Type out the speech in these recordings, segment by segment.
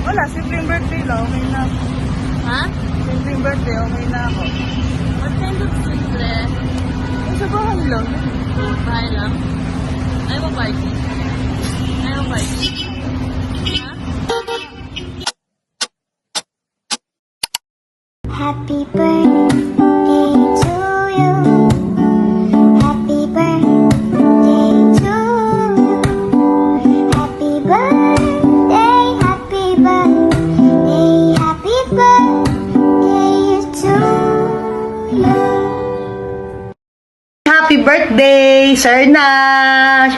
Wala, simpleng birthday lang. Okay na ako. Ha? Simpleng birthday, okay na ako. What kind of simple? Sa bahay lang. Bahay lang? Ayaw mo party? Ayaw mo party? Ha? Happy birthday to you. Happy birthday to you. Happy birthday, happy birthday, happy birthday to you. Happy birthday, Sir Nash!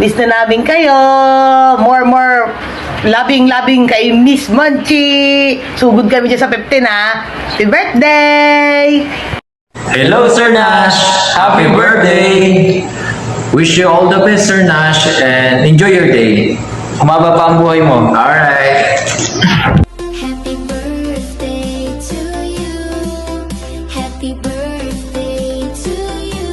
Miss na namin kayo! More loving kay Miss Monchi! Sugod kami dyan sa 15 ha! Happy birthday! Hello, Sir Nash! Happy birthday! Wish you all the best, Sir Nash, and enjoy your day. Humaba pa ang buhay mo. Alright! Happy birthday to you. Happy birthday to you.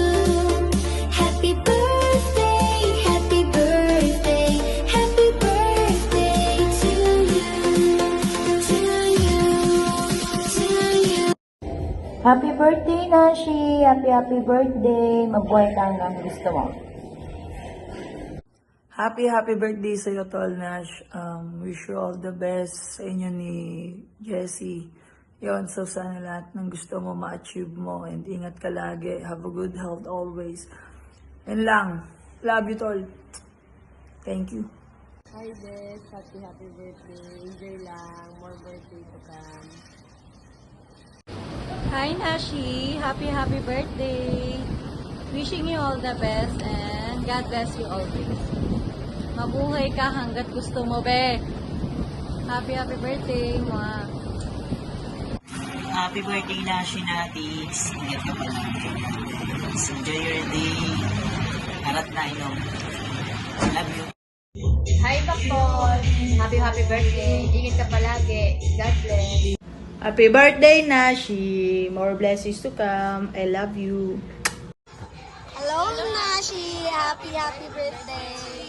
Happy birthday, happy birthday, happy birthday to you. To you, to you. Happy birthday, Nashi! Happy birthday! Mabuhay ka hanggang gusto mo. Happy birthday sa'yo, Tol Nash. Wish you all the best sa inyo ni Jessie. Yon, so sana lahat ng gusto mo ma-achieve mo and ingat ka lagi. Have a good health always. Yan lang. Love you, Tol. Thank you. Hi, Des. Happy birthday. Enjoy lang. More birthday to come. Hi, Nashi. Happy birthday. Wishing you all the best and God bless you always. Mabuhay ka hanggat gusto mo, be. Happy birthday, mga. Happy birthday na, Shinatis. Ingat ka pala. Enjoy your day. Harat na inom. Love you. Hi, Bakbon! Happy birthday! Ingat ka palagi. God bless. Happy birthday, Nashi. More blessings to come. I love you. Hello, Nashi! Happy birthday!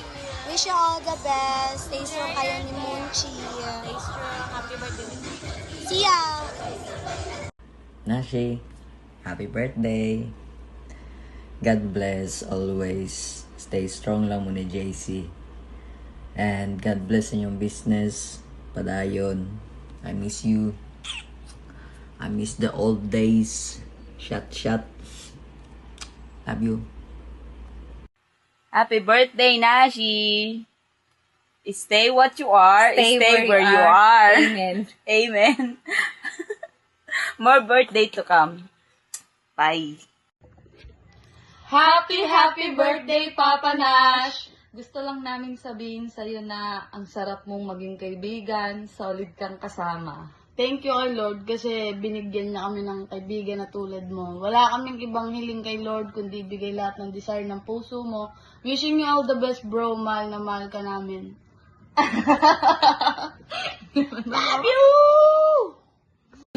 Wish you all the best. Stay strong kayo ni Monchi. Stay strong. Happy birthday. See ya! Nashi, happy birthday. God bless always. Stay strong lang muna, JC. And God bless inyong business. Padayon. I miss you. I miss the old days. Shot. Love you. Happy birthday, Nashi! Stay what you are. Stay where you are. Amen. Amen. More birthday to come. Bye. Happy birthday, Papa Nash! Gusto lang namin sabihin sa'yo na ang sarap mong maging kaibigan, solid kang kasama. Thank you kay Lord kasi binigyan niya kami ng kaibigan na tulad mo. Wala kaming ibang hiling kay Lord kundi bigay lahat ng desire ng puso mo. Wishing you all the best, bro. Mahal na mahal ka namin. Love you!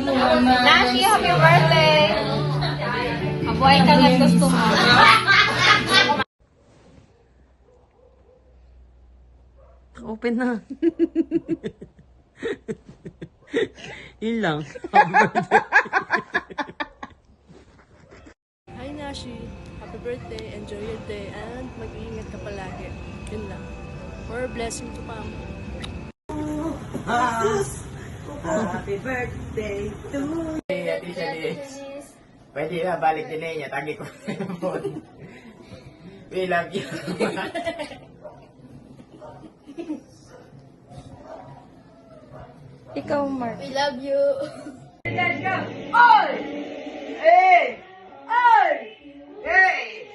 Nashi, happy birthday! Mabuhay ka nga gusto mo. Open na. Yun lang. Hi, Nashi. Happy birthday. Enjoy your day. And mag-iingat ka palagi. Yun lang. More blessing to come. Happy birthday to you. Ate Shanice. Pwede na, balik din niya. Tagi ko yung phone. We love you. Ikaw, Mark. We love you. Let's go! Oy! Hey! Oy! Hey!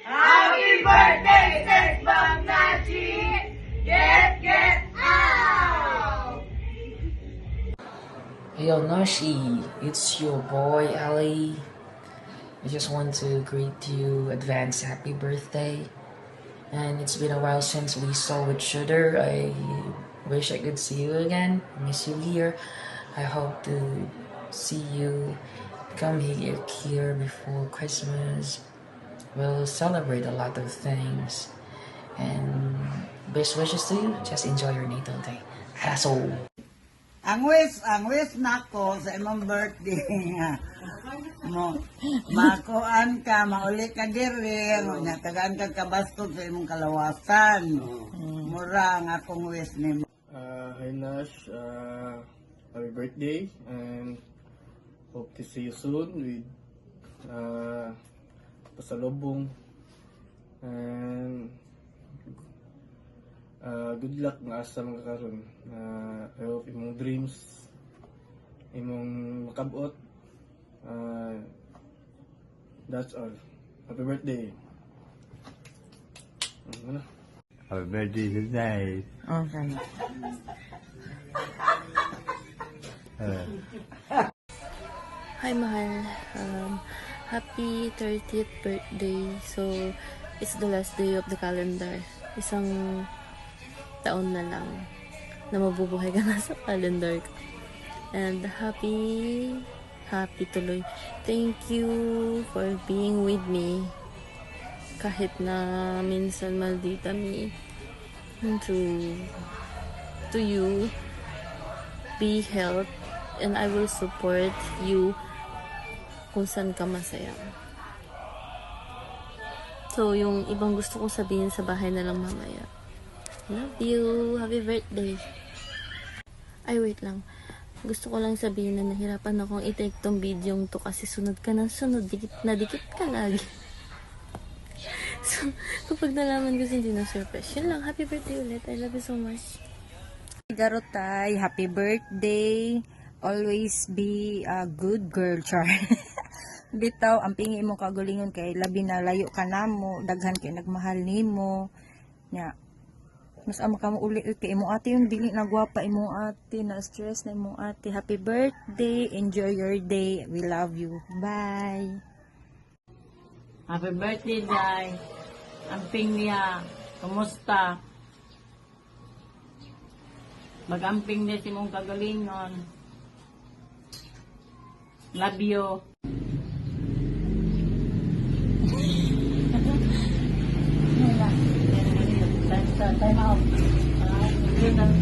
Happy birthday, Sex Bomb Nachi! Get out! Yo, Nashi, it's your boy Ali. I just want to greet you advance happy birthday. And it's been a while since we saw each other. I wish I could see you again. I miss you here. I hope to see you come here before Christmas. We'll celebrate a lot of things. And best wishes to you. Just enjoy your natal day. Asshole. Ang wish nako sa imong birthday mo makuan ka, mauli ka diri, nya tagaan ka kabastog sa imong kalawasan. Mura ang akong wish nimo. Hi Nash, happy birthday and hope to see you soon with pasalubong and good luck nga asa mga karon. I hope imong dreams imong makabot. That's all. Happy birthday. Ano? Happy birthday today. Okay. Hi, mahal. Happy 30th birthday. So, it's the last day of the calendar. Isang taon na lang na mabubuhay ka na sa calendar ko. And happy tuloy. Thank you for being with me. Kahit na minsan maldita me. To you. Be healthy. And I will support you kung saan ka masaya. So, yung ibang gusto kong sabihin sa bahay na lang mamaya. Love you. Happy birthday. Ay, wait lang. Gusto ko lang sabihin na nahirapan akong i-take tong video to kasi sunod ka ng sunod. Dikit ka lagi. So, kapag nalaman ko hindi na surprise. Yun lang. Happy birthday ulit. I love you so much. Garotay, happy birthday. Always be a good girl, char. Bitaw, ang pingi mo kagulingon kay labi na layo ka na mo, daghan kay nagmahal nimo. Nya. Mas ama ka mo uli kay imo ate yung dili na gwapa imo ate, na stress na imo ate. Happy birthday. Enjoy your day. We love you. Bye. Happy birthday, Day. Amping niya. Kumusta? Mag-amping niya si mong kagalingon. Love you. Time out. Yun ang